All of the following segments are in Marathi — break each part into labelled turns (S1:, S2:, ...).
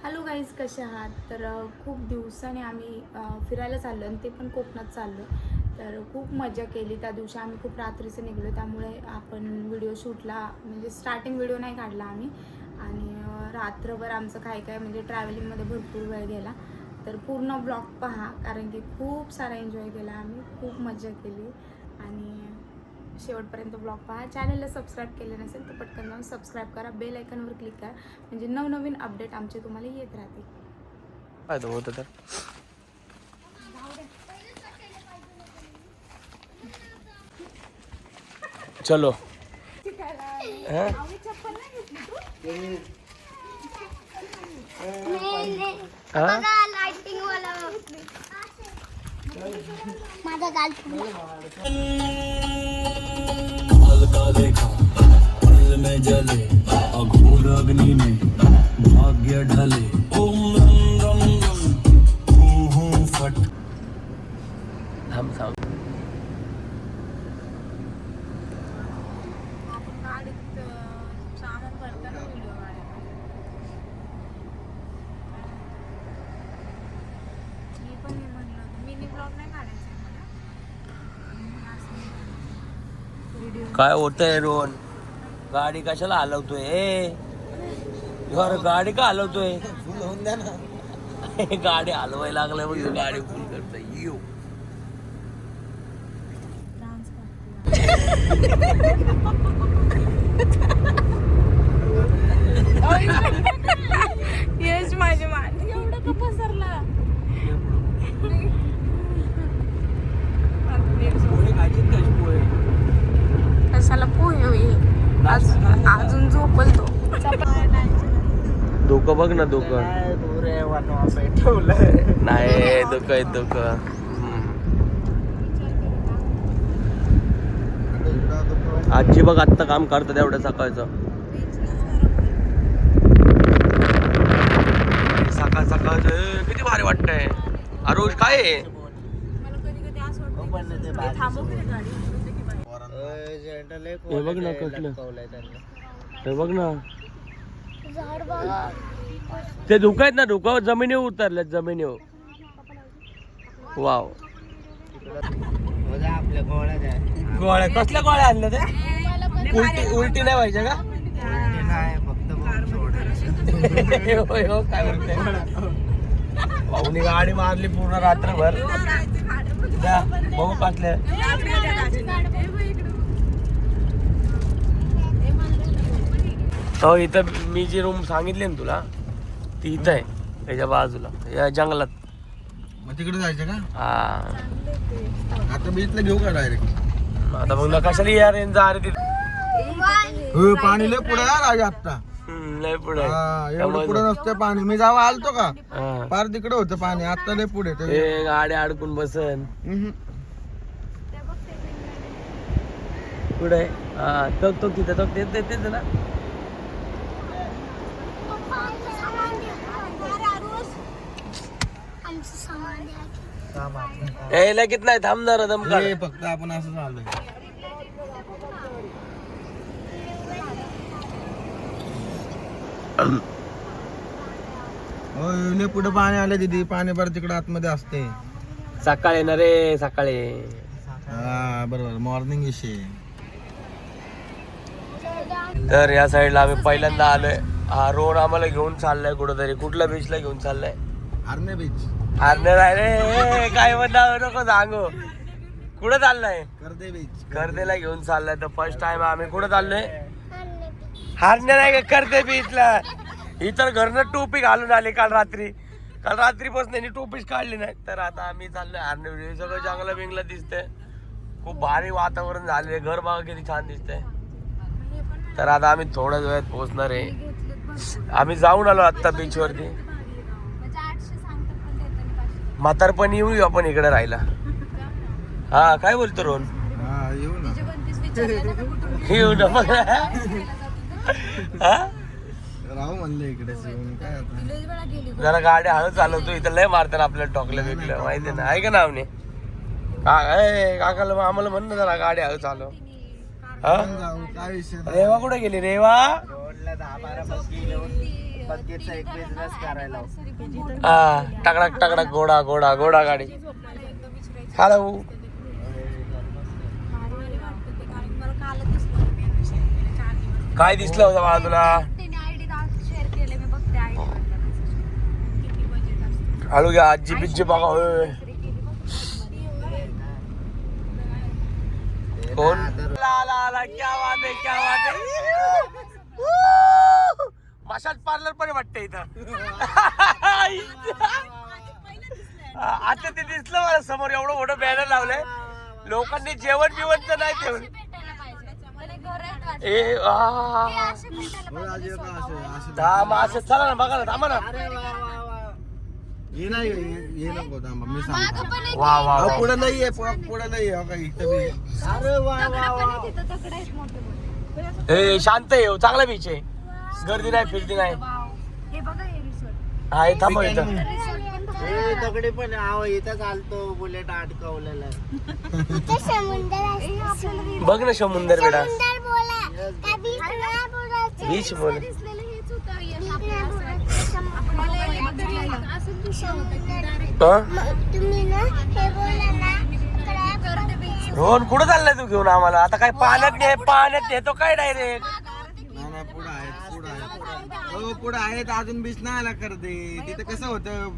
S1: हॅलो गाईज, कसे आहात? तर खूप दिवसाने आम्ही फिरायला चाललो आणि ते पण कोकणात चाललो. तर खूप मजा केली त्या दिवशी. आम्ही खूप रात्रीचं निघलो, त्यामुळे आपण व्हिडिओ शूटला म्हणजे स्टार्टिंग व्हिडिओ नाही काढला आम्ही. आणि रात्रभर आमचं काय काय म्हणजे ट्रॅव्हलिंगमध्ये भरपूर वेळ गेला. तर पूर्ण ब्लॉग पहा, कारण की खूप सारा एन्जॉय केला आम्ही, खूप मजा केली. आणि शेवटपर्यंत ब्लॉग पहा. चॅनलला सबस्क्राईब केले नसेल तर पटकन जाऊन सबस्क्राईब करा, बेल आयकॉनवर क्लिक करा, म्हणजे नवनवीन अपडेट आमचे तुम्हाला येत राहतील.
S2: होतं तर चलो.
S3: माझा गाल
S4: देखा पल में जले अघोर अग्नि में भाग्य ढले ओम रम रम हूं फट
S2: हम सांग काय होतंय रोहन? गाडी कशाला हलवतोय? यार गाडी का हलवतोय? फुल होऊन द्या ना. गाडी हलवायला लागल्या मग गाडी फुल करतोय. येऊ
S1: यश माझे मान एवढं का पसरला? कशाला पोहे होईल? अजून झोपल तो.
S2: धोकं बघ ना, धोकं नाही. धोकं आहे, धोकं. आजी बघ आत्ता काम करतात एवढ्या सकाळचं. सकाळ सकाळचं किती भारी वाटतंय. आरोज काय आहे? हे बघ ना कसलं. हे बघ ना ते धुकं आहेत ना, धुकं जमिनीवर उतरल्यात, जमिनीवर. वाव. गोळ्या कसल्या गोळ्या आणल्या ते? उलटी नाही व्हायच्या का? होय हो, काय म्हणते भाऊनी गाडी मारली पूर्ण रात्रभर. भाऊ कसले हो. इथं मी जी रूम सांगितली ना तुला, ती इथं आहे त्याच्या बाजूला, या जंगलात.
S5: मग तिकडे जायचं का?
S2: हा,
S5: आता मी इथलं घेऊ का डायरेक्ट?
S2: आता मग कशाला यार जा रे तिथे.
S5: पाणी लय पुढे यार आज आता.
S2: लय पुढे
S5: एवढं पुढे नसतं पाणी. मी जेव्हा आलतो का पार तिकडे होतं पाणी, आता लय पुढे.
S2: गाड्या अडकून बसन पुढे. हा, तो तिथे तो तेच ना. ए लगेच नाही, थांब जरा दम काढ.
S5: फक्त आपण असं चाललोय. लय पुढे पाणी आले दीदी. पाणी बरं तिकडे आतमध्ये असते.
S2: सकाळी येणार रे, सकाळी.
S5: हा बरोबर, मॉर्निंग विषय.
S2: तर या साईडला आम्ही पहिल्यांदा आलोय. हा रोड आम्हाला घेऊन चाललाय कुठंतरी. कुठल्या बीचला घेऊन चाललाय?
S5: हरणे बीच.
S2: हरणे नाही रे, काय म्हणणार नको सांगू. कुठं चाललाय?
S5: कर्दे बीच.
S2: कर्देला घेऊन चाललाय. तर फर्स्ट टाइम आम्ही कुठं चाललोय? हरणे नाही का, कर्दे बीचला. इतर घरनं टोपी घालून आली काल रात्रीपासून यांनी टोपीच काढली नाही. तर आता आम्ही चाललोय हरणे. सगळं जंगला बिंगला दिसतंय, खूप भारी वातावरण झाले. घर बघा किती छान दिसतंय. तर आता आम्ही थोड्याच वेळात पोहोचणार आहे. आम्ही जाऊन आलो आत्ता बीच वरती. म्हातारपणी येऊ आपण इकडे राहायला. हा, काय बोलतो रोहन?
S5: येऊ ना.
S2: येऊ ना मग.
S5: राहू म्हणलं इकडे. काय आता
S2: जरा गाडी हळू चालवतो. इथं लय मारतात आपल्याला, टोकलं बिकलं माहिती ना. आहे का नावने काकाला आम्हाला म्हण ना जरा गाडी हळू चालव. हा?
S5: जाऊ काय विषय नाही.
S2: रेवा कुठे गेली रेवा? हा टकडक टकडक घोडा घोडा घोडा गाडी. हॅलो काय दिसलं होतं मला तुला? हॅलो घ्या आजी बिज्जी बघा होय. कोण? ला ला ला क्या बात आहे क्या बात आहे. मसाज पार्लर पण वाटतं इथं. आता ते दिसलं मला समोर एवढं मोठं बॅनर लावलंय. लोकांनी जेवण बिवणचं नाही ठेवलं. ए असं चला ना बघा ना थांबा ना.
S5: हे नाही हे नको थांबा मी सांगतो.
S2: वा वा वा.
S5: पुढे नाहीये पुढे नाहीये हो का इथं बी.
S2: ए शांत आहे हो, चांगला बीच आहे. गर्दी नाही फिरती नाही. हा थांबा इथं.
S6: दगडी पण इथं चालतो बुलेट अडकवलेला.
S2: बघ ना समुंदर बेटा.
S3: बोला त्या बीच नाही बोलायचं.
S2: बीच बोल.
S3: तुम्ही ना हे बोला ना
S2: रोहन कुठं चाललाय तू घेऊन आम्हाला? आता काय पाण्यात नेतो काय डायरेक्ट?
S5: नाही पुढे आहेत हो पुढे आहेत अजून बीच नाही आला करते. तिथे कसं होतं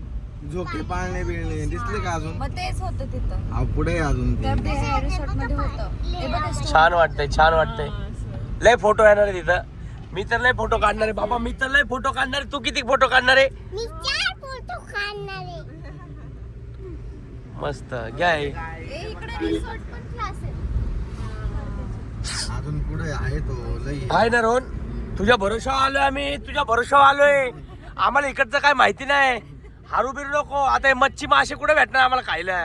S5: झोके पाळणे बिळणे दिसले का अजून?
S1: मग तेच होतं तिथं.
S5: पुढे अजून ते.
S1: रिसॉर्ट मध्ये होतं.
S2: छान वाटतंय छान वाटतंय. लय फोटो येणार आहे तिथं. मी तर लय फोटो काढणार आहे बाबा. मी तर लय फोटो काढणार आहे. तू किती फोटो काढणार आहे?
S3: मी 4 फोटो काढणार आहे.
S2: मस्त घ्या हे.
S3: इकडे रिसॉर्ट पण क्लास आहे.
S5: अजून पुढे आहे तो लई.
S2: आहे ना रोहन? तुझ्या भरोशावर आलोय आम्ही. तुझ्या भरोशावर आलोय. आम्हाला इकडचं काय माहिती नाही. हारू बिरू नको. आता हे मच्छी मासे कुठे भेटणार आम्हाला खायला?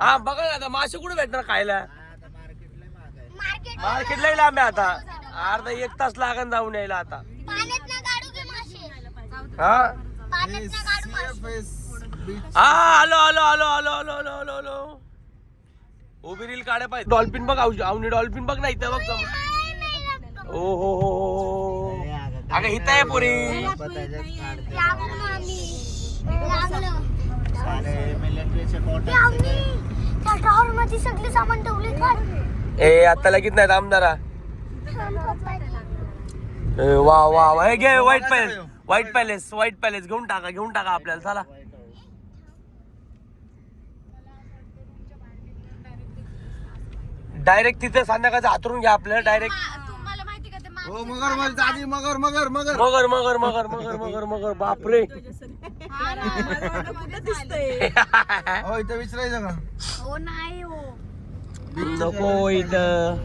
S2: हा बघा ना आता मासे कुठे भेटणार खायला? मार्केटला येईल आम्ही आता. अर्धा 1 तास लागन जाऊन यायला आता.
S3: पाण्यात ना गाडू घे मासे.
S2: हा
S3: पाण्यात ना गाडू मासे.
S2: हा आलो आलो आलो आलो आलो आलो आलो आलो. उभी रील काढा पाहिजे. डॉल्फिन बघ आवनी डॉल्फिन बघ ना इथं बघ. ओ हो हो अगं इथं आहे पोरी.
S3: लागलो आम्ही. लागलो.
S6: मिलिटरीचे कोट
S3: त्या ड्रॉवर मध्ये सगळे सामान ठेवले काढ.
S2: ए आता लगेच नाही आमदारा. वा वा वा हे घे व्हाईट पॅलेस व्हाईट पॅलेस घेऊन टाका आपल्याला चला. डायरेक्ट तिथे संध्याकाळचं हातरून घ्या आपल्याला डायरेक्ट.
S1: तुम्हाला माहिती का ते
S5: हो मगर मगर दादी मगर मगर मगर
S2: मगर मगर मगर मगर मगर मगर बापरे.
S5: हो इथं विचारायचं का?
S1: हो नाही हो
S2: नको इथं.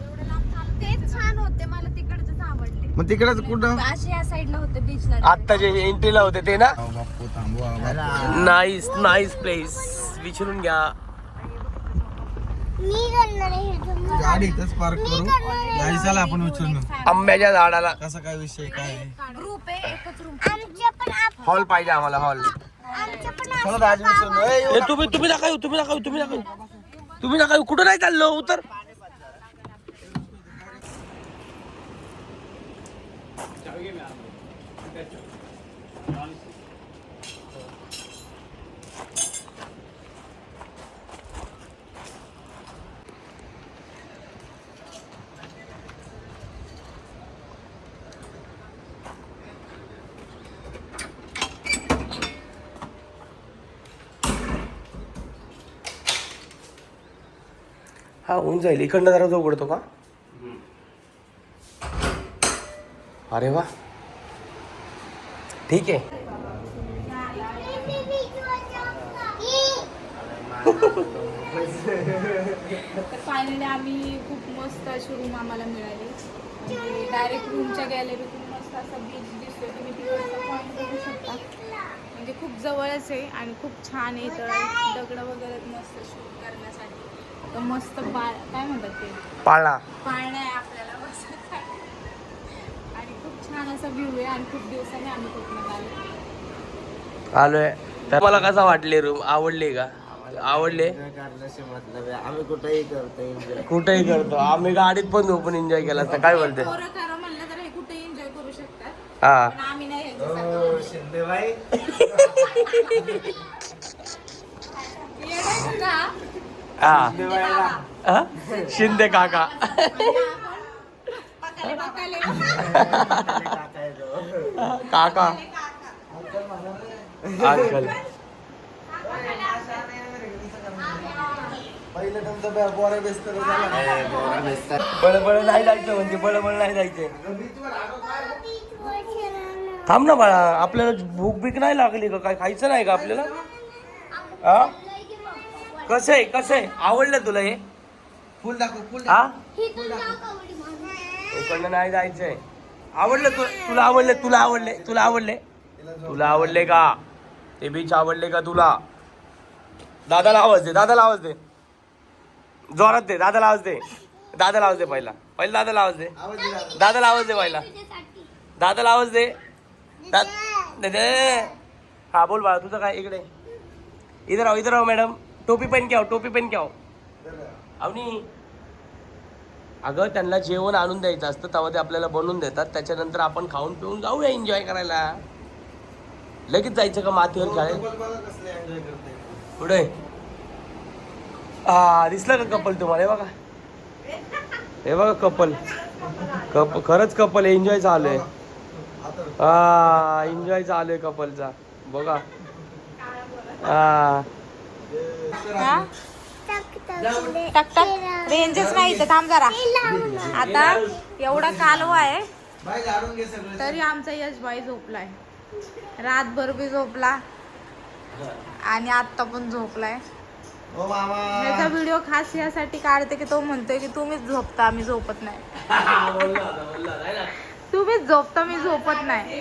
S1: तेच छान होते. मला तिकडचेच आवडले.
S5: मग तिकडेच कुठं?
S1: अशी या साईडला होते बीचला.
S2: आत्ता जे एंट्रीला होते ते ना.
S5: बापू थांबवा.
S2: Nice nice place. विचारून घ्या.
S3: मी करणार आहे हे तुम्ही.
S5: गाडी इथंच पार्क करू. गाडी चला आपण विचारून
S2: आंब्याच्या झाडाला
S5: कसा काय विषय काय आहे?
S1: ग्रुप आहे एकच रूम.
S3: आमच्या पण
S2: हॉल पाहिजे आम्हाला हॉल.
S3: आमच्या पण
S5: चला दादी विचारून. ए, येऊ.
S2: तुम्ही नका येऊ तुम्ही नका येऊ. कुठं नाही चाललो उतर. हा होऊन जाईल. इकडनं जरा जो उघडतो का? अरे वा ठीक आहे.
S1: तर फायनली आम्ही खूप मस्त अशी रूम आम्हाला मिळाली. म्हणजे डायरेक्ट रूमच्या गॅलरीतून मस्त असा बीच दिसतोय. तुम्ही तिकडचा पॉईंट बघू शकता. म्हणजे खूप जवळच आहे आणि खूप छान आहे. तर दगड वगैरे मस्त शूट करण्यासाठी. तर मस्त काय म्हणतात ते
S2: पाळणा
S1: आहे आपल्याला बसण्यासाठी. आणि खूप छान असा व्ह्यू आहे. आणि खूप दिवसांनी आम्ही कोकणात आलोय.
S2: आलोय. तर मला कसा वाटले रूम? आवडली का? आवडले
S6: करण्याशी मतलब आहे. आम्ही कुठेही करतो एन्जॉय.
S2: कुठेही करतो आम्ही, गाडीत पण झोपून एन्जॉय केला असता. काय बोलते?
S1: पोरं करा म्हणलं तर हे कुठे एन्जॉय करू शकतात,
S2: हा
S1: पण आम्ही नाही यांच्यासारखं.
S6: शिंदेबाई
S1: येडं का?
S2: हा हा? शिंदे काका.
S1: बकाले बकाले.
S2: काका अंकल.
S5: पहिलं तुमचं बोरा बेस्त झाला.
S2: बळबळ नाही जायचं, म्हणजे बळबळ नाही जायचं. थांब ना बाळा, आपल्याला भूक बीक नाही लागली का? काय खायचं नाही का आपल्याला? हा कसं आहे, कसं आहे? आवडलं तुला हे?
S5: फुल दाखव, फुल
S2: हा
S3: दाखव.
S2: इकडनं नाही जायचंय. आवडलं तुला? आवडले? तुला आवडले? तुला आवडले? तुला आवडले का ते बीच? आवडले का तुला? दादाला आवाज दे, दादाला आवाज दे, जोरात दे, दादाला आवाज दे, दादाला आवाज दे. पहिला दादाला आवाज दे, दादाला आवाज दे, पहिला दादाला आवाज दे. हा बोल बाळा, तुझं काय? इकडे इधर आओ, इधर आओ मॅडम. टोपी पहन के आओ, टोपी पहन के आओ. अवनी अगं त्यांना जेवण आणून द्यायचं असतं, तेव्हा ते आपल्याला बनवून देतात. त्याच्यानंतर आपण खाऊन पिऊन जाऊया एन्जॉय करायला. लगेच जायचं का मातीवर खेळायला?
S5: कसले एन्जॉय करते.
S2: पुढे हा दिसलं का कपल तुम्हाला? हे बघा, हे बघा कपल. खरंच कपल एन्जॉय चालू आहे. हा एन्जॉय चालू आहे कपलचा. बघा हा
S1: टक टक रेंजच नाही इथं. थांब जरा. आता एवढा कालवा आहे
S5: बाय झाडून घे सगळं.
S1: तरी आमचा यशबाई झोपलाय. रातभर बी झोपला आणि आत्ता पण झोपलाय.
S5: ओ मामा.
S1: त्याचा व्हिडिओ खास यासाठी काढते की तो म्हणतोय की तुम्हीच झोपता, आम्ही झोपत नाही. तुम्हीच झोपता, मी झोपत नाही.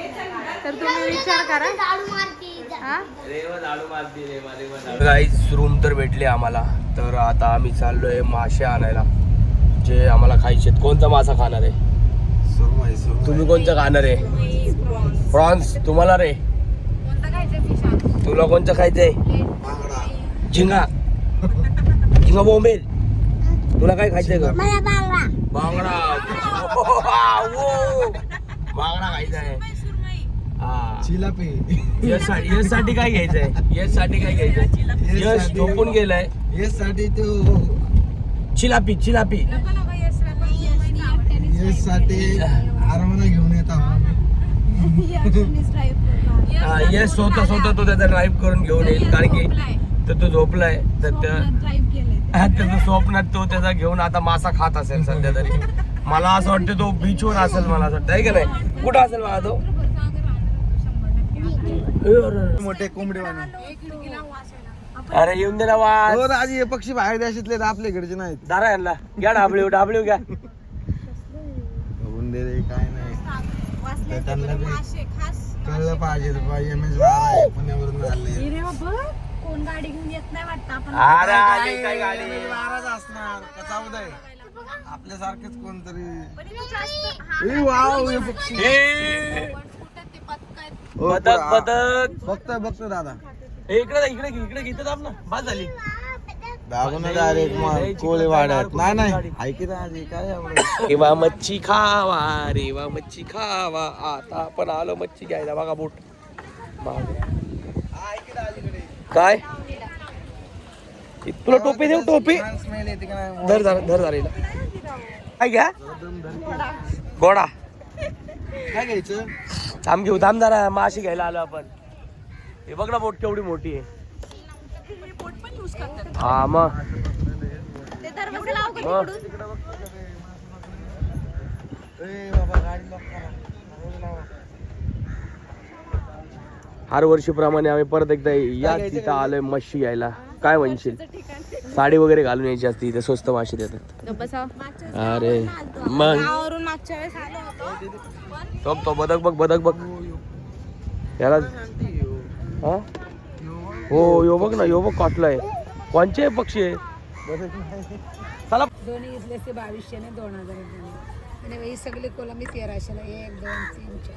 S1: तर तुम्ही विचार करा. हा?
S2: गाईस रूम तर भेटली आम्हाला. तर आता आम्ही चाललोय मासे आणायला, जे आम्हाला खायचे. कोणता मासा खाणार आहे
S5: सुरमई, सुरमई.
S2: तुम्ही? कोणतं खाणार आहे? प्रॉन्स. तुम्हाला रे?
S1: कोणतं खायचं फिश?
S2: तुला कोणतं खायचंय?
S5: बांगडा.
S2: झिंगा. झिंगा बोंबेल. तुला काय खायचंय का?
S3: मला बांगडा.
S2: बांगडा. बांगडा खायचा आहे. हा
S5: चिलापी.
S2: यश साठी काय घ्यायचंय? यश साठी काय घ्यायचंय? यश झोपून गेलाय.
S5: यासाठी तो
S2: चिलापी, चिलापी.
S5: यासाठी आरामाने घेऊन येत आहोत.
S2: हा, यश स्वतः तो त्याचा ड्राईव्ह करून घेऊन येईल, कारण की तो झोपलाय. तर त्याचं स्वप्नात तो त्याचा घेऊन आता मासा खात असेल सध्या तरी. मला असं वाटतं तो बीचवर असेल, मला असं वाटतं. आहे की नाही? कुठं असेल मला तो?
S5: मोठे कोंबडीवाणी.
S2: अरे येऊन दे ना वाज.
S5: हो राजी, हे पक्षी बाहेर देशातले आपल्या इकडचे नाहीत.
S2: दारा यांना घ्या, डाबळीव डाबळीव घ्या.
S5: होऊन दे रे, काय नाही. तर त्यांना बी कळलं पाहिजे. MS 12 पुण्यावरून आले.
S1: कोण गाडी घेऊन येत नाही वाटतं. आपण
S2: अरे आली काय गाडी?
S5: MS 12 असणार का 14? आपल्यासारखेच कोणतरी. ए, वाव, हे पक्षी.
S2: हे,
S5: हो,
S2: बदक
S5: पुढं.
S2: बदक.
S5: बघतोय बघतोय दादा.
S2: हे इकडे इकडे इकडे घेतात आपण. बाद झाली.
S5: दाबून डायरेक्ट कोळी वाड्यात. नाही नाही, ऐकी दाजी काय एवढं.
S2: रेवा मच्छी खावा, रेवा मच्छी खावा. आता आपण आलो मच्छी घ्यायला. बघा बोट काय. तुला टोपी देऊ? टोपी
S5: स्मेल येते का नाही?
S2: धर धर धर धर. काय घ्या? गोडा.
S5: काय घ्यायचं?
S2: थांब घेऊ, थांब जरा. माशी घ्यायला आलो आपण. हे बघ ना बोट केवढी मोठी आहे. हा मग
S5: ए बाबा, गाडी लॉक करा.
S2: हर वर्षीप्रमाणे आम्ही परत एकदा या तिथं आलोय मच्छी घ्यायला. काय म्हणशील? साडी वगैरे घालून यायची असते, इथे स्वस्त माशी देतात. अरे मग
S1: मागच्या वेळेस आलो होतो.
S2: तो बदक बघ, बदक बघ याला. हा हो, यो बघ ना, यो बघ काटलाय. कोणचे पक्षी आहे? चला.
S7: दोन्ही घेतले ते 2200 ने 2000 आणि ही सगळी कोलंबी 1300 ला. 1 2 3 4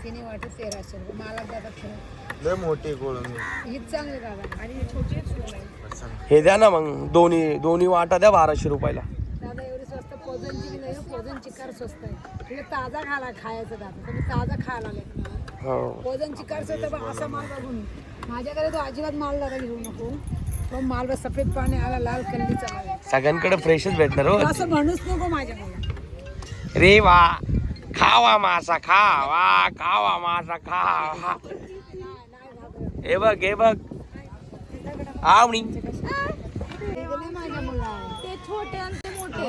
S7: तिने वाटत 1300 रुपये मला जातात
S5: लय मोठी कोळंबी.
S7: हीच चांगली दादा आणि छोटी
S2: हे द्या ना मग दोन्ही वाटा द्या 1200 रुपयाला.
S7: दादा एवढी स्वस्त पोजनची बी नाही पोजन चिकार स्वस्त आहे तुम्ही ताजा खायचं दादा तुम्ही ताजा खायला आले
S2: हो
S7: पोजन चिकार स्वस्त पण असा माल बघून माझ्याकडे तो अजिबात माल दादा घेऊ नको तो माल बस सफेद पाणी आला लाल कल्लीचा आला
S2: सगळ्यांकडे फ्रेशच भेटणार हो.
S7: असं म्हणूच नको माझ्याकडे
S2: रे वा खावा मासा खावा मासा खावा. हे बघ आवणी
S7: माझ्या मुला
S1: ते छोटे आणि ते मोठे
S7: आई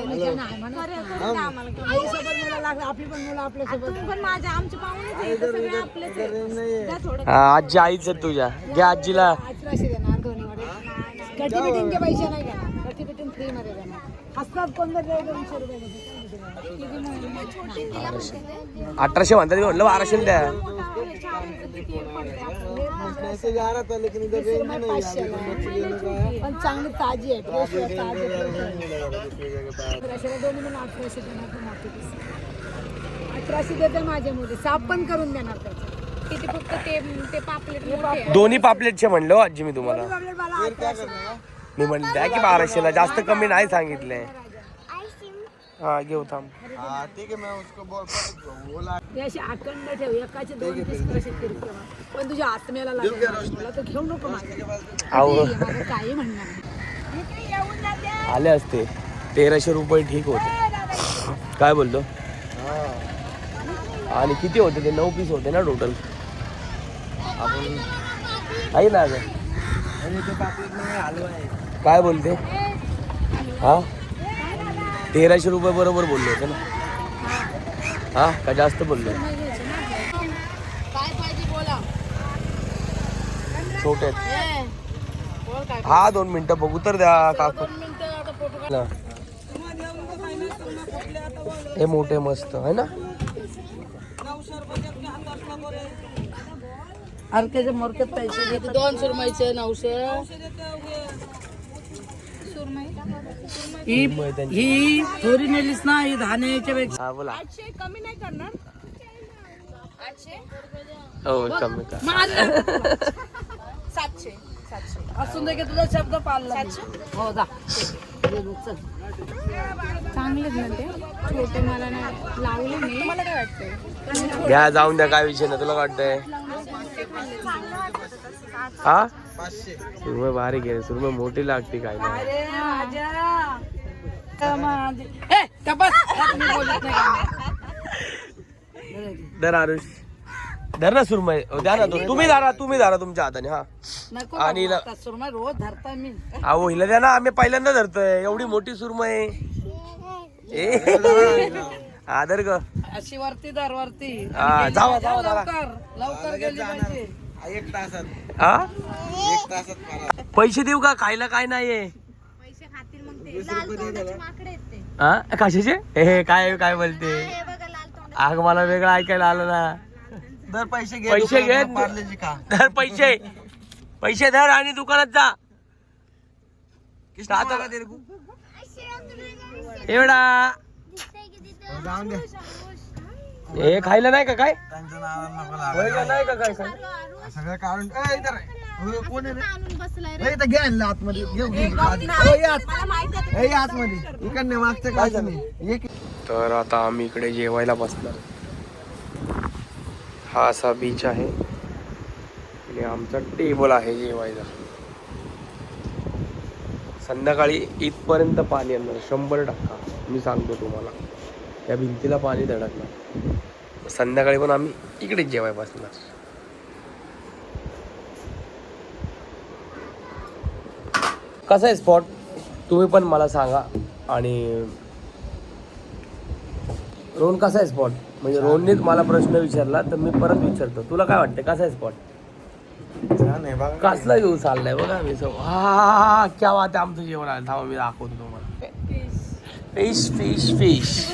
S7: सोबत मुलं लागलं आपली पण मुलं आपल्या सोबत
S1: तुम्ही पण माझ्या आमचे पाहुणे आहेत, सगळे आपलेच आहेत. द्या थोडं.
S2: आजी आईच आहे तुझ्या घ्या आजीला.
S7: 1800 देणार दोन्ही वडे कटी बिटिंगचे पैसे नाही घेणार कटी बिटिंग फ्री मध्ये देणार हसतात कोण तर 200 रुपये
S2: 1800 म्हणतात मी म्हटलं 1200 द्या.
S5: ऐसे जा रहा था लेकिन इधर रेंज नहीं है अभी तो मछली लेने का है।
S7: पण चांगली ताजी आहे फ्रेश आहे, ताजी दोन्ही मला 1800 देणार पण मोठी piece. 1800 देते माझ्या मुली साफ पण करून देणार त्याचं
S1: किती फक्त ते पापलेट मोठे आहे.
S2: दोन्ही पापलेटचे म्हणलो आजी मी तुम्हाला.
S7: आपल्याला मला 1800
S2: मी म्हणलं द्या की 1200ला जास्त कमी नाही सांगितलंय. हा घेऊ थांब.
S5: हाँ ठीक है मैं उसको बोला
S7: हे अशी अखंड ठेव एकाचे 2 पीस कसे किरकिर पण तुझ्या आत्म्याला लागेल मला तर घेऊ नको
S2: अहो
S7: माझं काही म्हणणार नाही.
S2: आले असते 1300 रुपये ठीक होते. काय बोलतो आणि किती होते ते 9 पीस होते ना टोटल. आपण आहे ना ग काय बोलते हा 1300 रुपये बरोबर बोलले होते ना. हा का जास्त बोललो
S1: काय पाहिजे बोला.
S2: छोटे आहेत. हा 2 मिनिटं बघू तर द्या काकू. हे मोठे मस्त आहे ना.
S7: अर्केचे मोरके पैसे 200 रुपयाचे 900 ही थोडी नेलीस ना ही धान्याच्या पेक्षा
S2: हा बोला.
S1: कमी नाही करणार.
S2: हो कमी का
S1: 700
S7: असून दे की तुझा शब्द पाळला हो जा
S1: चांगलेच ना ते छोटे मला नाही लावले मी. मला काय वाटतंय
S2: घ्या जाऊन द्या काय विषय नाही. तुला काय वाटतंय हा
S5: 500
S2: सुरमई भारी घे. सुरमई मोठी लागते काय नाही.
S7: अरे माझ्या ए तपास मी बोलत नाही
S2: धर आरुष धर ना सुरमई. द्या ना तुम्ही धरा तुमच्या हाताने. हा
S7: नको
S2: आणि
S7: बाबा, सुरमई रोज धरता मी
S2: अहो हिला द्या ना. आम्ही पहिल्यांदा धरतोय एवढी मोठी सुरमई. ए आदर ग
S7: अशी वरती धर वरती
S2: हा जावा
S7: लवकर गेली पाहिजे.
S5: 1 तासात
S2: हा
S5: 1 तासात करा.
S2: पैसे देऊ का खायला काय नाहीये.
S1: पैसे खातील मग ते लाल तोंडाचे माकडे आहेत ते.
S2: हा कशाचे हे काय बोलते.
S1: हे बघा लाल तोंड.
S2: आग मला वेगळं ऐकायला आलं ना.
S5: दर पैसे घे
S2: पैसे घे.
S5: दुकानात पार्लेजी खा.
S2: धर पैसे धर आणि दुकानात जा.
S5: किसने मारा तेरे को?
S2: एवढा
S5: जाऊन दे
S2: हे खायला नाही का काय
S5: त्यांचं नाव नको
S2: होय का
S5: लागायला.
S2: नाही का काय
S5: सगळं काढून ए, इधर आहे. हो, कोण आहे रे?
S1: आणून बसलाय
S5: ए, इथं घे आणलं आतमध्ये घेऊ घे आतमध्ये इकडनं मागचं काय नाही.
S2: तर आता आम्ही इकडे जेवायला बसणार. हा असा बीच आहे आणि आमचा टेबल आहे जेवायला. संध्याकाळी इथपर्यंत पाणी येणार 100%. मी सांगतो तुम्हाला या भिंतीला पाणी धडकणार. संध्याकाळी पण आम्ही इकडेच जेवाय बसणार. कसा आहे स्पॉट तुम्ही पण मला सांगा. आणि रोहन कसा आहे स्पॉट म्हणजे रोहननेच मला प्रश्न विचारला तर मी परत विचारतो तुला काय वाटतं कसा आहे स्पॉट.
S5: छान आहे बघा.
S2: कसला घेऊ चाललाय बघा मी हा क्या वाट आहे. आमचं जेवण आलं थांबा मी दाखवतो तुम्हाला. फिश फिश फिश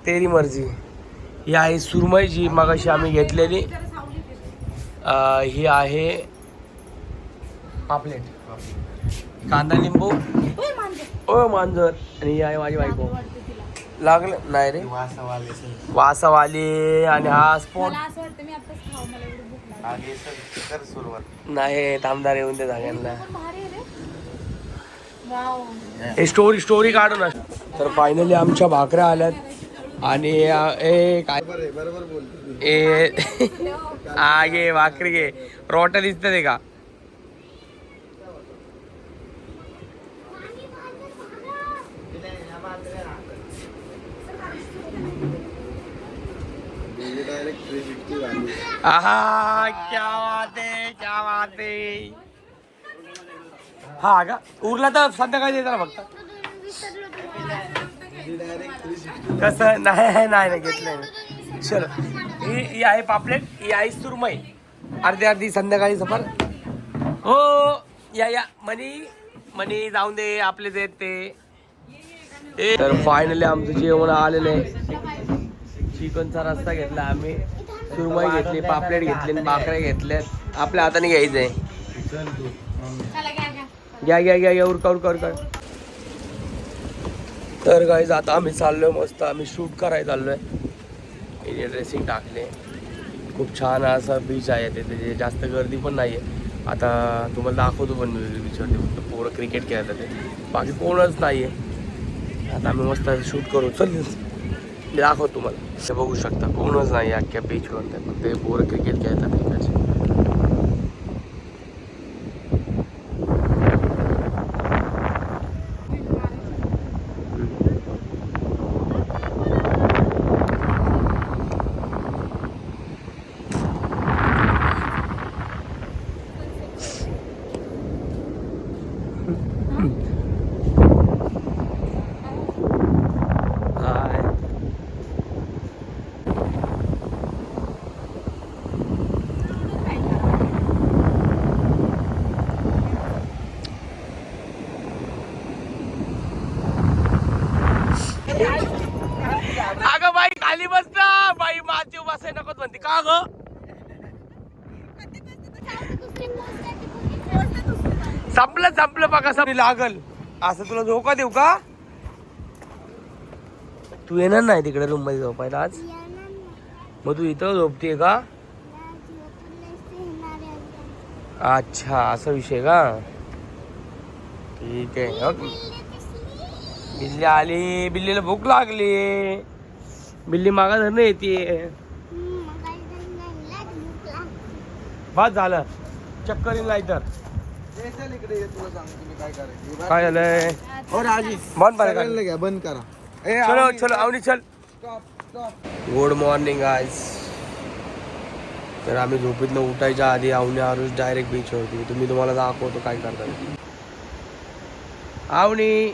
S2: तेरी मर्जी. ही आहे सुरमई जी मगाशी आम्ही घेतलेली. ही आहे पापलेट कांदा लिंबू ओ मांजर. आणि ही आहे माझी बायको लागलं नाही रे.
S5: वासावाले
S2: वासावाली आणि हा स्पॉट
S1: मला असं वाटतं मी आताच खाऊ, मला एवढी भूक लागली.
S5: कर सुरुवात.
S2: नाही थांबदार येऊन दे सगळ्यांना.
S1: पण भारी आहे रे. वाव.
S2: हे स्टोरी काढू ना. तर फायनली आमच्या भाकऱ्या आल्यात आणि ए काय
S5: बरोबर बोलतो.
S2: ए हा घे भाकरी घे. रोटा दिसत ते का?
S5: डायरेक्ट 360 झाली.
S2: आहा क्या बात आहे, क्या बात आहे. हा का उरला तर संध्याकाळी देता ना फक्त.
S5: डायरेक्ट 360.
S2: कसं नाही नाही घेतलं. चलो ही आहे पापलेट, ही आहे सुरमई. अर्धी संध्याकाळी सफर. हो या मनी जाऊन दे आपले देत ते. तर फायनली आमचं जेवण आलेलं आहे. चिकनचा रस्ता घेतला आम्ही, सुरमई घेतली, पापलेट घेतली, भाकऱ्या घेतल्यात. आपल्या हाताने घ्यायचंय. घ्या उरका. तर गाईज आता आम्ही चाललोय मस्त. आम्ही शूट करायला चाललोय. इथे ड्रेसिंग टाकले. खूप छान असा बीच आहे तिथे, जास्त गर्दी पण नाही आहे. आता तुम्हाला दाखवतो पण मी बीचवरती फक्त पोरं क्रिकेट खेळतात ते, बाकी कोणच नाही आहे. आता आम्ही मस्त शूट करू. चल मी दाखवतो तुम्हाला. ते बघू शकता कोणच नाही अख्ख्या बीचवर, फक्त ते पोरं क्रिकेट खेळतात इकडचे. अगं बाई खाली बसता बाई, माझी बसाय नको म्हणते का ग? संपलं बघा. सब लागल असं तुला धोका देऊ का? तू येणार नाही तिकडे रूम मध्ये झोपायला आज? मग तू इथं झोपते का? अच्छा असा विषय का? ठीक आहे. बिल्ली आली, बिल्लीला भूक लागली. बिल्ली मागा धरणं येते. बस झालं, चक्कर येईल नाही तर.
S5: इकडे ये, तुला सांगतो मी काय करायचं.
S2: काय झालंय?
S5: हो राजी,
S2: बंद करा.
S5: सगळ्यांना घ्या, बंद करा.
S2: चलो अवनी चल. Good morning guys. तर आम्ही झोपेतनं उठायच्या आधी अवनी आरुष डायरेक्ट बीच होती. तुम्हाला दाखवतो काय करतात. अवनी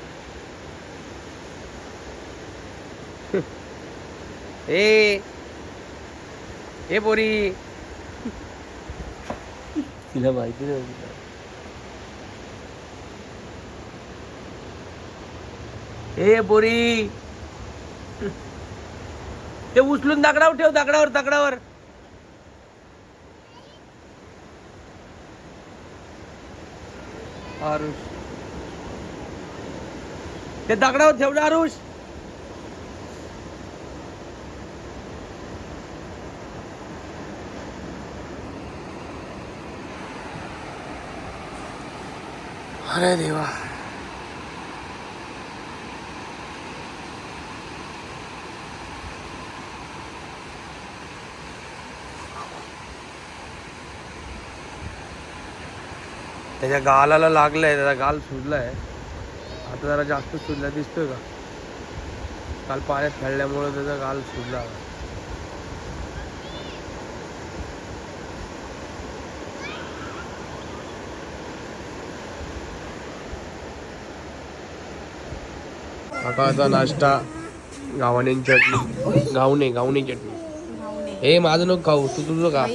S2: ए पोरी, तिला माहिती नाही. ए पोरी, ते उचलून दगडावर ठेव, दगडावर. आरुष, ते दगडावर ठेवलं आरुष. अरे देवा. त्याच्या गालाला लागलंय, त्याचा गाल सुजलाय. आता जरा जास्त सुजला दिसतोय का? काल पाण्यात खेळल्यामुळे त्याचा गाल सुजला. सकाळचा नाश्ता गावणे चटणी, गावणे चटणी. हे माझं नको खाऊ, तू तुझं का?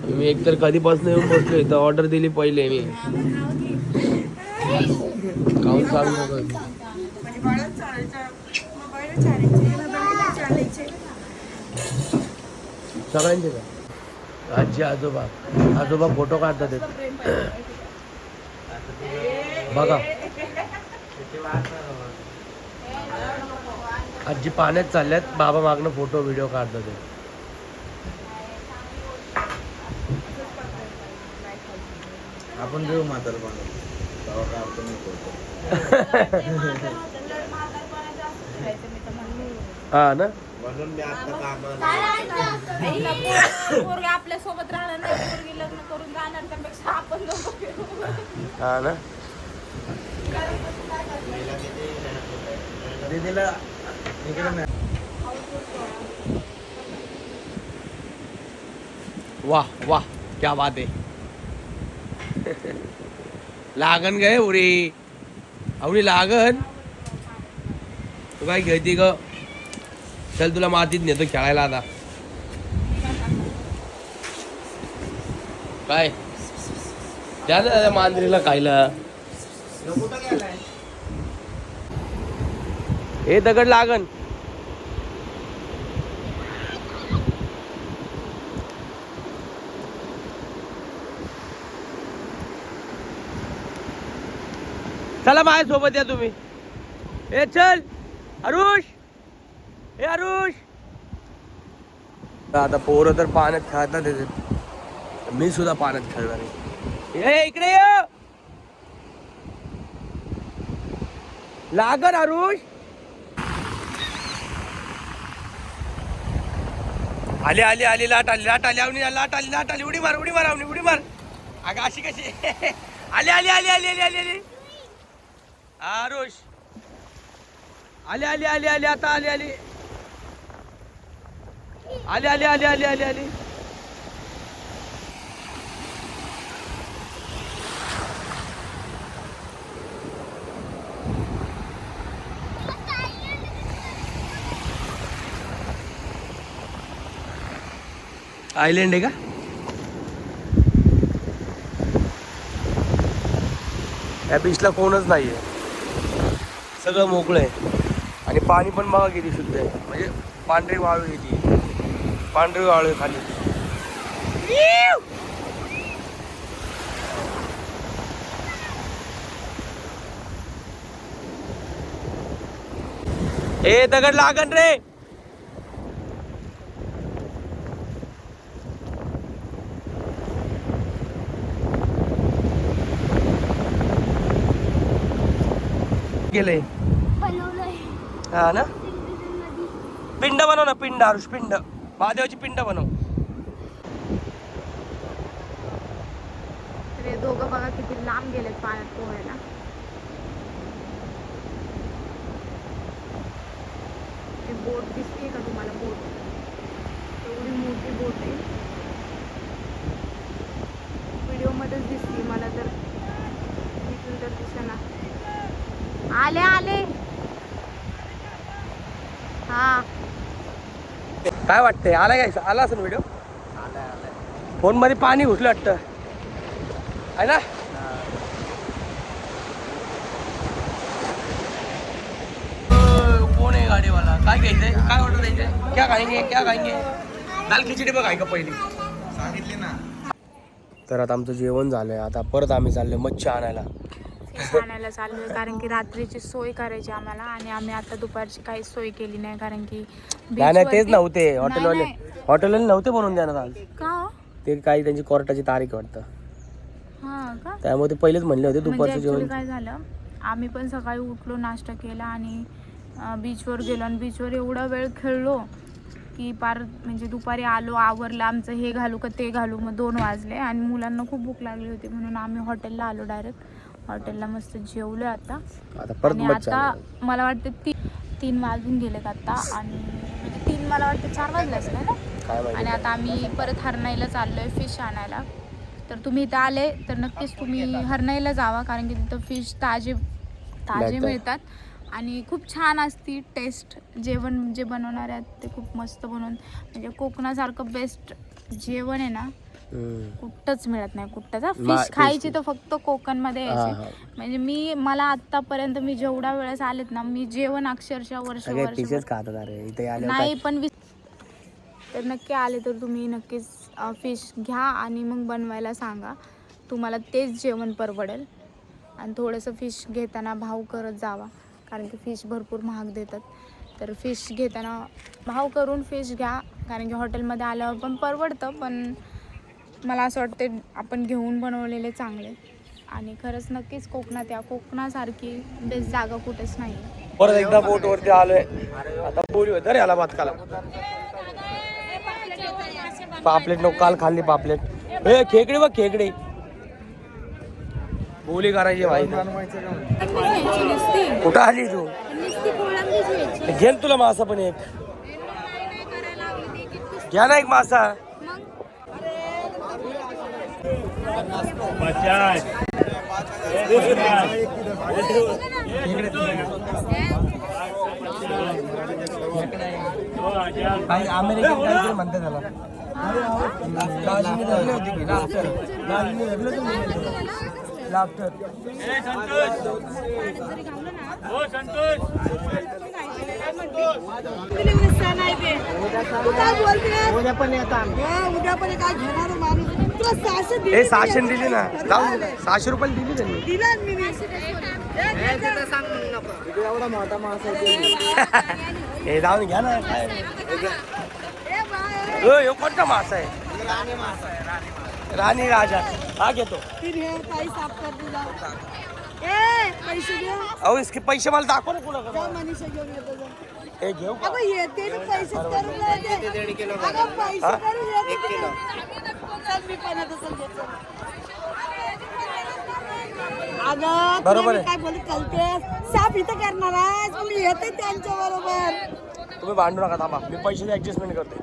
S2: मी एकतर कधीपासून येऊन बसलो इथं. ऑर्डर दिली पहिले मी, खाऊन सांगू नको. सगळ्यांचे का? आजी आजोबा फोटो काढतात बघा. आजी पाण्यात चालल्यात, बाबा मागणं फोटो व्हिडिओ काढतात ते.
S5: आपण घेऊ म्हातारपणा तेव्हा काय आपण नाही करतो.
S2: हा ना.
S5: म्हणून मी आता कामाला
S1: आपल्या सोबत राहणार नाही, पोरगी लग्न करून जाणार त्यापेक्षा आपण दोघं फिरू.
S2: हा ना.
S5: दीदीला इकडे नाही.
S2: वाह वाह क्या बात आहे. लागन गे उरी, आवडी लागन. तू काय खेळती ग? चल तुला मातीत नेतो खेळायला आता. काय द्या ना मांजरीला खायला. हे दगड लागन. चला माझ्या सोबत या तुम्ही. ए चल अरुष, ए अरुष. आता पोरं तर पाण्यात खेळतात त्याच्यात, मी सुद्धा पाण्यात खेळणार आहे. ए इकडे ये. लागन अरुष. आली आली आली लाट आली लाट आली आवनी लाट आली लाट आली. उडी मार उडी मार आवनी उडी मार. अगं अशी कशी. आली आली आली आली आली आली आली. आरुष आली आली आली आली आता आली आली आली आली आली आली आली आली. आयलंड आहे का? या बीचला कोणच नाहीये, सगळं मोकळं आहे. आणि पाणी पण बघा किती शुद्ध आहे, म्हणजे पांढरी वाळू येते, पांढरी वाळू आहे खाली. ए दगड लागन रे. गेले.
S3: बनवलंय
S2: हा ना. पिंड बनव ना, पिंड आरुष, पिंड महादेवाची पिंड बनव.
S1: तर हे दोघं बघा किती लांब गेलेत पाण्यात पोहायला. ती बोट दिसते का तुम्हाला? बोट एवढी मोठी बोट आहे, व्हिडिओ मध्येच दिसते मला, तर इथून तर दिसेना. आले आले. हा
S2: काय वाटतंय? आला काय? आला असेल व्हिडिओ. फोन मध्ये पाणी घुसलं वाटतं आहे ना. कोण आहे गाडीवाला? काय घ्यायचंय? काय ऑर्डर द्यायचंय? क्या खाएंगे क्या खाएंगे? दाल खिचडी बघ आहे का पहिली
S5: सांगितली ना.
S2: तर आता आमचं जेवण झालंय, आता परत आम्ही चाललोय मच्छी आणायला.
S1: आणायला चाललोय कारण की रात्रीची सोय करायची आम्हाला, आणि आम्ही आता दुपारची काही सोय केली नाही कारण की
S2: नाही नाही तेच
S1: beach वरती-
S2: नव्हते हॉटेलवाले.
S1: नाही,
S2: हॉटेलवाले नव्हते बनवून देणार आज.
S1: का हो?
S2: ते काही त्यांची कोर्टाची तारीख वाटतं,
S1: हा का?
S2: त्यामुळे ते पहिलेच म्हणले होते
S1: म्हणजे
S2: दुपारचं
S1: ऍक्च्युली
S2: जेवण.
S1: काय झालं, आम्ही पण सकाळी उठलो, नाश्ता केला आणि बीचवर गेलो, आणि बीचवर एवढा वेळ खेळलो की पार म्हणजे दुपारी आलो, आवरलं आमचं, हे घालू का ते घालू, मग 2 वाजले आणि मुलांना खूप भूक लागली होती म्हणून आम्ही हॉटेलला आलो. डायरेक्ट हॉटेलला मस्त जेवलो आता.
S2: आता परत
S1: आणि
S2: मच्छी
S1: आता
S2: आणायला.
S1: मला वाटतं 3 वाजून गेलेत आता, आणि म्हणजे 3 मला वाटतं 4 वाजले असले ना.
S2: काय माहिती.
S1: आणि आता आम्ही परत हरणाईला चाललोय फिश आणायला. तर तुम्ही इथं आले तर नक्कीच तुम्ही हरणाईला जावा, कारण की तिथं फिश ताजे
S2: मिळतात.
S1: मिळतात आणि खूप छान असती टेस्ट. जेवण जे बनवणार आहेत ते खूप मस्त बनवून, म्हणजे कोकणासारखं बेस्ट जेवण आहे ना कुठंच मिळत नाही. कुठंच फिश खायची तर फक्त कोकणमध्ये यायची. म्हणजे मला आतापर्यंत मी जेवढ्या वेळेस आलेत ना, मी जेवण अक्षरशः वर्ष
S2: खातात. अरे इथे आले
S1: नाही पण तर नक्की आले तर तुम्ही नक्कीच फिश घ्या आणि मग बनवायला सांगा. तुम्हाला तेच जेवण परवडेल. आणि थोडंसं फिश घेताना भाव करत जावा, कारण की फिश भरपूर महाग देतात. तर फिश घेताना भाव करून फिश घ्या, कारण की हॉटेलमध्ये आल्यावर पण परवडतं, पण मला असं वाटतं आपण घेऊन बनवलेले चांगले. आणि खरंच नक्कीच कोकणात या, कोकणासारखी बेस्ट जागा कुठेच नाही.
S2: परत एकदा बोट वरती आलोय. आता बोली तर याला भातकाला पापलेट नको, काल खाल्ली पापलेट. हे खेकडे बघ खेकडे, बोली करायची माहिती. कुठं आली तू? घेन तुला मासा पण एक घ्या ना, एक मासा. काही अमेरिकन काहीतरी म्हणते त्याला. लाफ्टर.
S7: उद्या पण काय घेणार माणूस तुला 600 दिली.
S2: हे 600 दिली ना, जाऊ 600 रुपये दिली त्यांनी.
S7: दिला मी
S5: एवढा मोठा मासा
S2: हे जाऊन घ्या ना. काय हो कोणता मासा आहे? राणी राजा. हा घेतो.
S7: काही साफ कर तुला. पैसे घे.
S2: अहो इसके पैसे मला दाखव ना कुणाकडे.
S7: मनीषा घेऊन येतो जा.
S2: हे घेऊ का?
S7: अगं येते ना पैसे करून येते. अगं पैसे करून येते. चल मी पण येतो, चल घेतो. अगं
S2: बरोबर
S7: तुला मी
S2: आहे.
S7: काय बोलत चालते, साफ इथं करणार आहेस, मी येते त्यांच्या बरोबर.
S2: तुम्ही भांडू नका, थांबा मी पैशाची ऍडजस्टमेंट करते.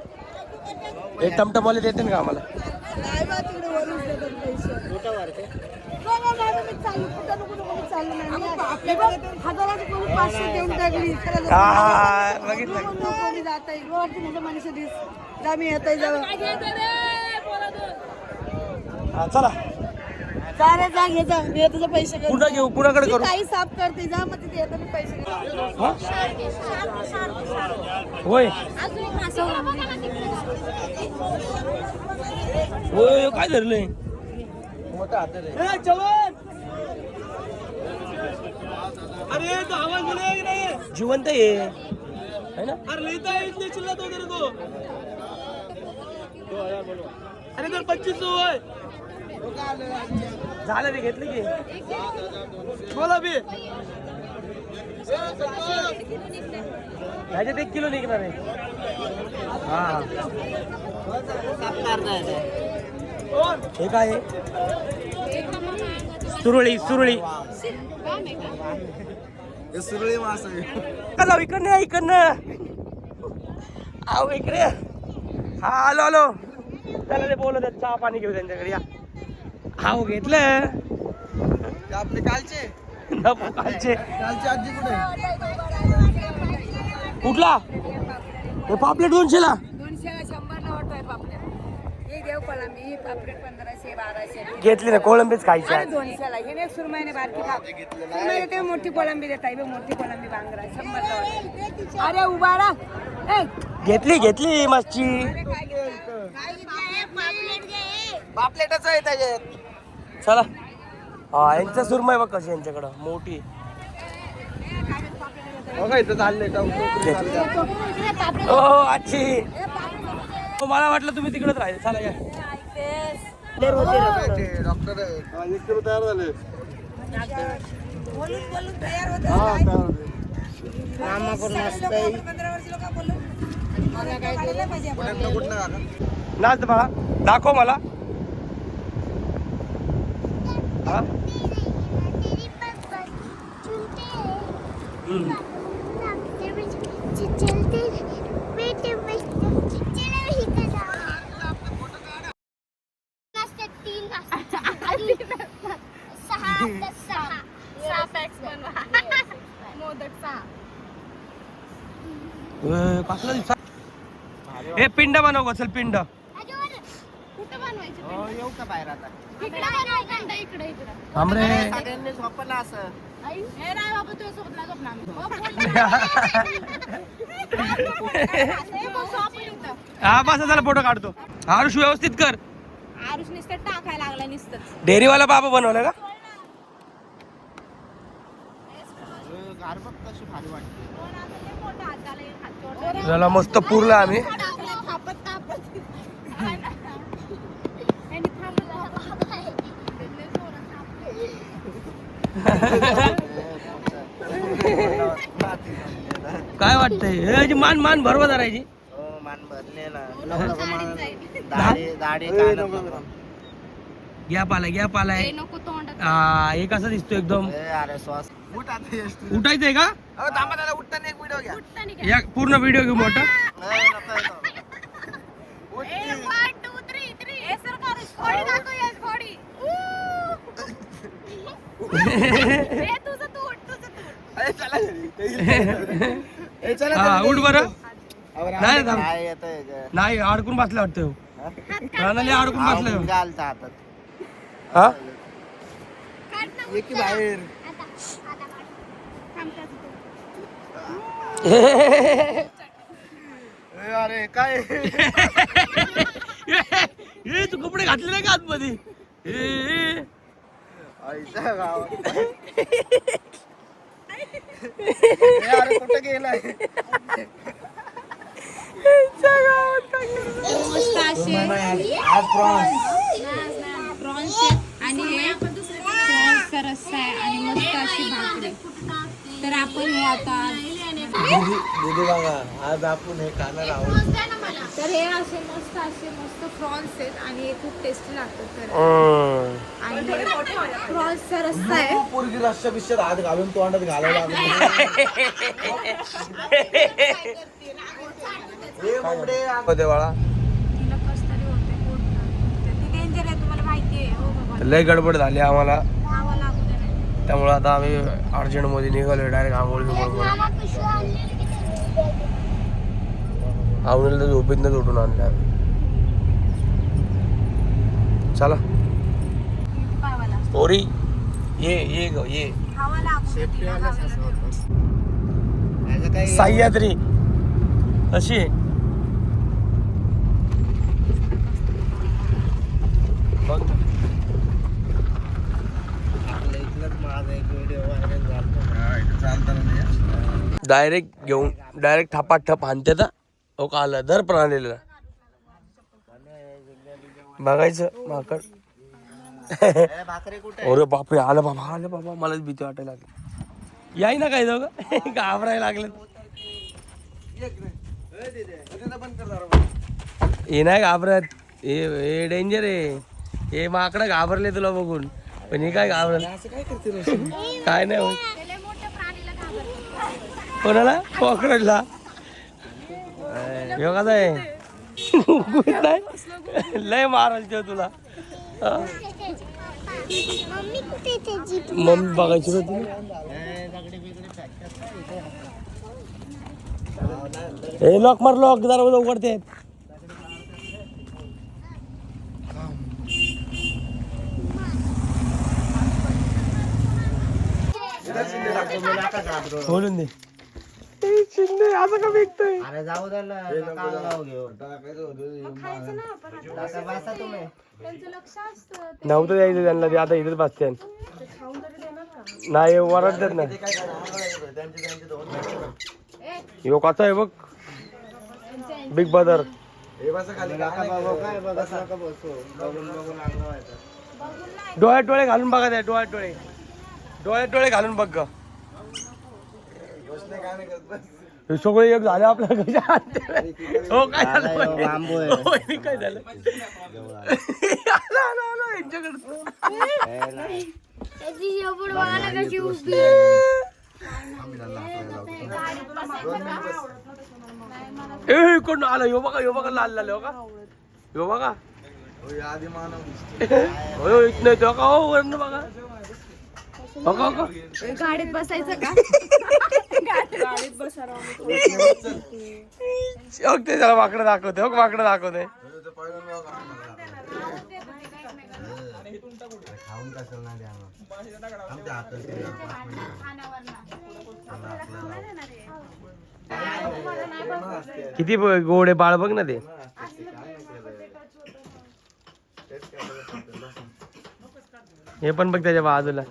S2: एक टमटमवाले देते ना का आम्हाला?
S7: नाही बा, तिकडे वरून देतात पैसे. नाही, मी चाललो कुठं नको मी चाललो नाही. मी बघ, 1000 कोणी 500 देऊन टाकली.
S2: हा बघितलं.
S7: कोणी जात आहे वरती म्हणजे मनीषा दिस जा, मी येत आहे जाऊ.
S2: हा, चला
S7: जा रे जा, घे जा, मी तुझे पैसे करते.
S2: पुन्हा घेऊ, कुणाकडे
S7: मी
S2: करू?
S7: काही साफ करते जा, मग तिथे येतो मी पैसे घेते.
S2: हा? होय होय काय धरलंय?
S5: मोठा हातर आहे.
S2: जिवंत आहे है ना? झालं ते घेतलं की बोला बी ह्याच्यात 1 किलो निघणार आहे. हा हे काय आहे? सुरळी सुरळी.
S5: हे सुरळी मासा आहे.
S2: का जाऊ इकडनं, इकडनं आहो इकडे. हा आलो आलो. त्याला ते बोलत आहेत, चहा पाणी घेऊ त्यांच्याकडे. या हाव घेतलं.
S5: ते आपले कालचे
S2: नको कालचे.
S5: आजी कुठे आहे?
S2: कुठला? हे पापलेट 200 ला
S7: 200 100 नोट आहे पापड्या. हे देव कोलंबी पापलेट 1500 1200
S2: घेतली ना, कोळंबीच खायची आहे.
S7: 200 ला. हे नाही सुरमईने बारकी खाप. सुरमईने ते मोठी कोलंबी देत आहे, मोठी कोलंबी बांगडा 100 ला. अरे उभा राहा. ए
S2: घेतली घेतली मच्छी.
S5: पापलेटच आहे त्याच्यात.
S2: चला. हा यांचं सुरमई बघ कशी यांच्याकडं मोठी.
S5: बघा इथं चाललंय का?
S2: हो आजी. हो, मला वाटलं तुम्ही तिकडेच राहिले. चला या.
S5: डॉक्टर तयार झाले.
S7: बोलून तयार होते.
S5: मामा पण मस्त आहे.
S7: 15 वर्ष लोक बोलून मला काय केलं पाहिजे.
S5: कुठं काका?
S2: नाच बाळा, दाखव मला. हा? पाचला दिवसा. हे पिंड बनव गं, चल पिंड.
S3: कुठं बनवायचं?
S5: येऊ का बाहेर आता?
S3: इकडे बनवायचं. इकडे
S2: थांबरे.
S5: सगळ्यांनी झोपला असं.
S1: हे राय बाबा, तुझ्या सोबत नाही झोपणार आम्ही.
S2: हा बस झाला, फोटो काढतो. आरुष व्यवस्थित कर.
S1: आरुष नुसतं टाकायला लागला नुसतं.
S2: डेअरीवाला बाबा बनवलं का?
S5: गार बघ कशी भारी वाटते.
S1: मोठा हात झाला.
S2: याला मस्त पुरला आम्ही. काय वाटतंय मान मान भरवा धरायची.
S6: मान भरले ना दाढी
S2: गॅप आलाय हे कसं दिसतो एकदम.
S6: अरे श्वास
S2: उठायचंय का
S5: उठताना एक व्हिडिओ घ्या.
S2: या पूर्ण व्हिडिओ घेऊ मोठा. हा उठ बरं. नाही थांब.
S6: काय येतंय
S2: नाही अडकून बसला वाटतं. प्राणाला अडकून बसलं.
S6: घालता हातात.
S2: हा
S5: की बाहेर अरे काय
S2: ए तू कपडे घातले नाही का आतमध्ये.
S5: आईच्या गावात अरे कुठं गेलाय. आज
S1: प्रॉन्स आणि हे प्रॉन्सचा रस्सा आहे आणि मस्त अशी भाकरी. तर आपण हे आता
S5: दीदी बघा आज आपण हे खाणार आहोत.
S1: तर हे असे मस्त प्रॉन्स आहेत आणि हे खूप टेस्टी लागतात. तर आणि प्रॉन्सचा रस्सा आहे.
S5: पोरगी रस्सा बिस्सा हात घालून तोंडात घालायला
S2: देवाळा
S1: तिला कसं तरी होते ती डेंजर आहे तुम्हाला माहिती आहे. हो बाबा
S2: लय गडबड झाली आम्हाला.
S1: खावा लागू दे नाही.
S2: त्यामुळे आता आम्ही अर्जंट मध्ये निघालो डायरेक्ट आंघोळ बिंघोळ. आवडीला तर झोपेतनंच उठून आणले आम्ही. चला
S1: पावाला
S2: पोरी ये ग ये.
S1: खावा लागू दे.
S2: सह्याद्री अशी आहे. बघ ना.
S6: आपल्या इथलंच माझा एक व्हिडिओ व्हायरल झाला.
S2: डायरेक्ट घेऊन डायरेक्ट ठपाठप हाणते तर हो का आलं दर प्रणालीला बघायचं माकड.
S6: भाकरी कुठे
S2: अरे बापरे आलं बाबा मलाच भीती वाटायला लागली. याय ना काय दोघं घाबरायला लागलं. हे नाही घाबरत. हे डेंजर आहे. हे माकडं घाबरले तुला बघून पण हे काय घाबरत काय नाही होत. कोणाला कॉकरोचला कसा आहे नाही लय माराल तो तुला. मम्मी बघायची होती. हे लॉक मार लॉक दरवाजा उघडते. बोलून दे शिंदे असं का विकतोय.
S6: अरे जाऊ दे ना कांगाव घेऊन बसा तुम्ही.
S2: नव्हतं द्यायचं त्यांना ते आता इथेच बसते. नाही वरडतात ना. यो कसा आहे बघ बिग ब्रदर. डोळ्यात डोळे घालून बघा त्या डोळ्यात डोळे घालून बघ ग. हे सगळे एक झाले आपल्या कशा. हो काय झालं
S6: बांबू आहे.
S2: होय, काय झालं कोण आलं. यो बघा लाल लाल हो का यो बघा
S5: आधी मानव
S2: हो इथं नाही तो का हो वरण बघा हो का
S1: गाडीत बसायचं का. गाडीत बसायला
S2: ते त्याला वाकडं दाखवते हो वाकडं दाखवते.
S5: खाऊन कसं नाही आमच्या हातात
S2: किती गोडे बाळ बघ ना ते. हे पण बघ त्याच्या बाजूला.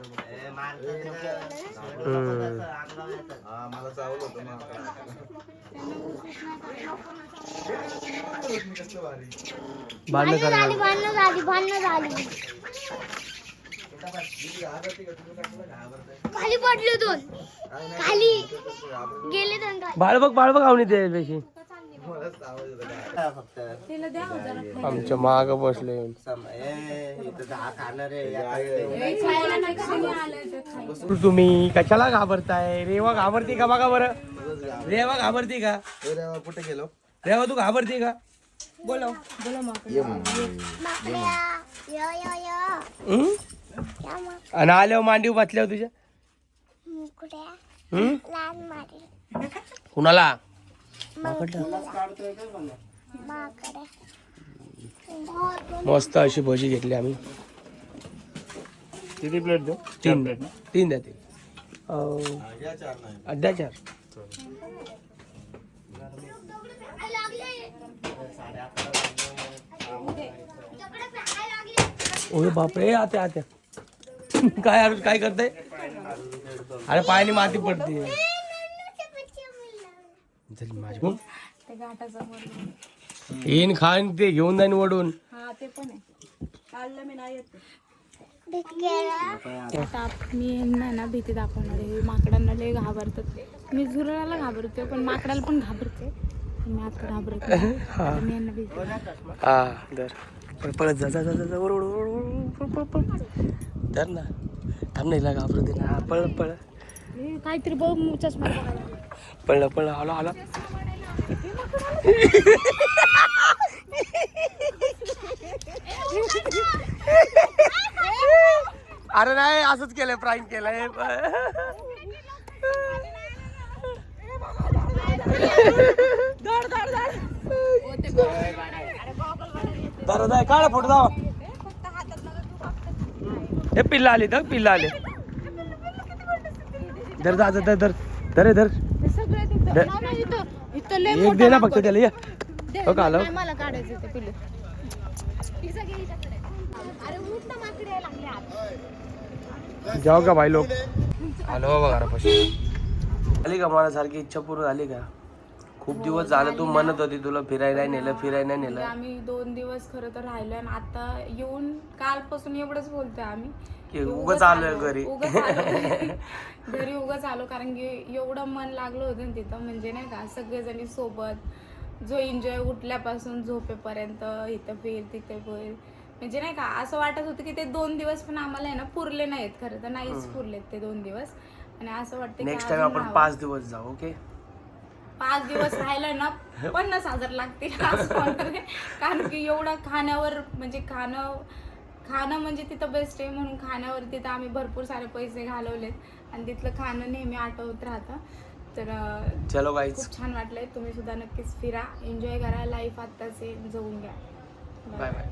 S5: मला चावलं होतं
S2: भांडण करा
S3: भांडणं झाली खाली पडले दोन खाली गेले दोन खाली.
S2: बाळ बघ आवनी ते पेशी
S6: फक्त
S1: तिला द्या हो जरा.
S2: आमच्या माग बसले
S6: इथं दहा खाणार आहे
S1: खायला नाही कोणी आलं तर खायला.
S2: तुम्ही कशाला घाबरताय? रेवा घाबरते का बघा बरं. रेवा घाबरते का?
S5: कुठे गेलो?
S2: रेवा तू घाबरते का? बोला
S3: माकड्या यो यो यो
S2: हम्म?
S3: या मग
S2: आणि आल्यावर मांडीव बसल्यावर तुझ्या
S3: मुकड्या
S2: हम्म?
S3: लहान मारी
S2: कुणाला?
S3: माकड्या
S2: मस्त अशी भजी घेतली आम्ही.
S5: किती प्लेट देऊ?
S2: तीन द्या ते
S5: या चार नाही.
S2: अद्या चार. ओय बापरे आत्या काय करताय? अरे पायाने माती पडते. चल माझी
S1: ते घाटाचा वर.
S2: येईन खान ते घेऊन जाईन वडून.
S1: हा ते पण आहे.
S7: काढलं मी नाही येत.
S1: आता मी यांना ना भीती दाखवणार आहे. माकडांना लय घाबरतात. मी झुरळाला घाबरते पण माकडाला पण घाबरते. मी आता घाबरते. आता मी यांना भीती.
S2: हा दर पळत जा जा जा जा जा पळ धर ना. थांब नाही घाबरते ना. पळ
S1: काहीतरी बघ चष्मा बघायला.
S2: पळ आला अरे नाही असंच केलंय प्राईम केलंय. दादा काढा फोटो दावा. हे पिल्ला आले धर धर
S1: ते सगळे इथं लय
S2: एक दे ना फक्त त्याला ये. हो का आलं?
S1: नाही, मला काढायचं ते पिल्लू. अरे उठ ना माकडे लागले आत.
S2: जाऊ का भाई लोक. आलो बाबा घरापाशी. झाली का मनासारखी इच्छा पूर्ण झाली का? खूप दिवस झालं तू म्हणत होती तुला फिरायला नेलं.
S1: म्हणजे आम्ही 2 दिवस खरं तर राहिलोय आणि आता येऊन कालपासून एवढंच बोलतोय आम्ही
S2: की उगाच आलोय घरी.
S1: घरी उगाच आलो कारण की एवढं मन लागलं होतं ना तिथं. म्हणजे नाही का सगळेजणी सोबत जो एन्जॉय उठल्यापासून झोपेपर्यंत इथं फिर तिथे फिर. म्हणजे नाही का असं वाटत होतं की ते 2 दिवस पण आम्हाला आहे ना पुरले नाहीत. खरं तर नाहीच पुरलेत ते 2 दिवस. आणि असं वाटतं
S2: नेक्स्ट टाइम आपण 5 दिवस जाऊ. ओके
S1: 5 दिवस राहिलं ना 50,000 लागतील असं होणार आहे. कारण की एवढं खाण्यावर म्हणजे खाणं म्हणजे तिथं बेस्ट आहे म्हणून खाण्यावर तिथं आम्ही भरपूर सारे पैसे घालवलेत आणि तिथलं खाणं नेहमी आठवत राहतं. तर
S2: चलो गाईज
S1: खूप छान वाटलंय. तुम्ही सुद्धा नक्कीच फिरा, एन्जॉय करा. लाईफ आत्ताच जगून घ्या.
S2: Bye bye.